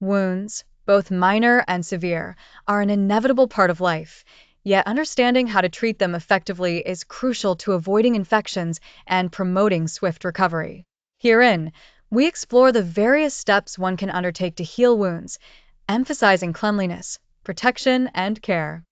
Wounds, both minor and severe, are an inevitable part of life, yet understanding how to treat them effectively is crucial to avoiding infections and promoting swift recovery. Herein, we explore the various steps one can undertake to heal wounds, emphasizing cleanliness, protection, and care.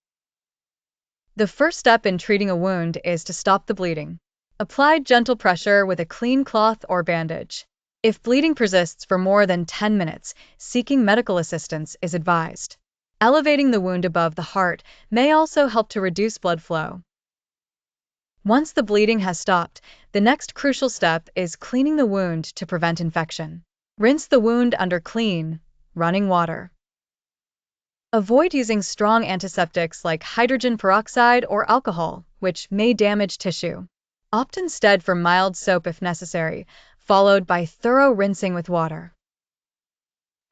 The first step in treating a wound is to stop the bleeding. Apply gentle pressure with a clean cloth or bandage. If bleeding persists for more than 10 minutes, seeking medical assistance is advised. Elevating the wound above the heart may also help to reduce blood flow. Once the bleeding has stopped, the next crucial step is cleaning the wound to prevent infection. Rinse the wound under clean, running water. Avoid using strong antiseptics like hydrogen peroxide or alcohol, which may damage tissue. Opt instead for mild soap if necessary, followed by thorough rinsing with water.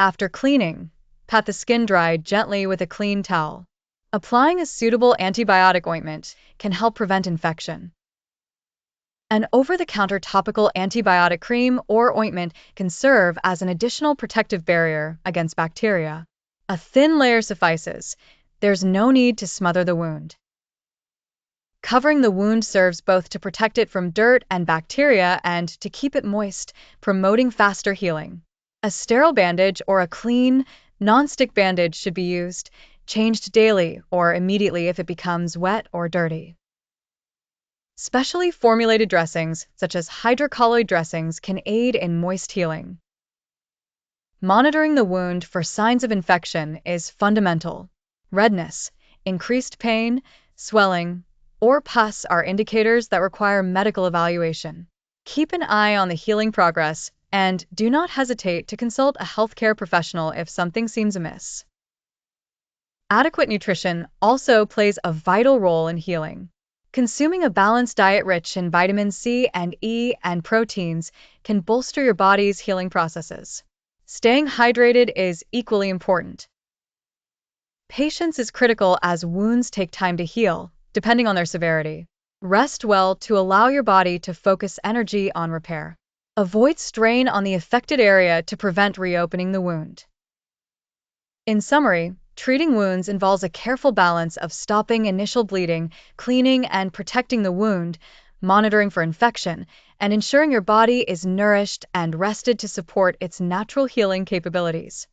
After cleaning, pat the skin dry gently with a clean towel. Applying a suitable antibiotic ointment can help prevent infection. An over-the-counter topical antibiotic cream or ointment can serve as an additional protective barrier against bacteria. A thin layer suffices. There's no need to smother the wound. Covering the wound serves both to protect it from dirt and bacteria and to keep it moist, promoting faster healing. A sterile bandage or a clean, non-stick bandage should be used, changed daily or immediately if it becomes wet or dirty. Specially formulated dressings, such as hydrocolloid dressings, can aid in moist healing. Monitoring the wound for signs of infection is fundamental. Redness, increased pain, swelling, or pus are indicators that require medical evaluation. Keep an eye on the healing progress and do not hesitate to consult a healthcare professional if something seems amiss. Adequate nutrition also plays a vital role in healing. Consuming a balanced diet rich in vitamin C and E and proteins can bolster your body's healing processes. Staying hydrated is equally important. Patience is critical as wounds take time to heal, depending on their severity. Rest well to allow your body to focus energy on repair. Avoid strain on the affected area to prevent reopening the wound. In summary, treating wounds involves a careful balance of stopping initial bleeding, cleaning and protecting the wound, monitoring for infection, and ensuring your body is nourished and rested to support its natural healing capabilities.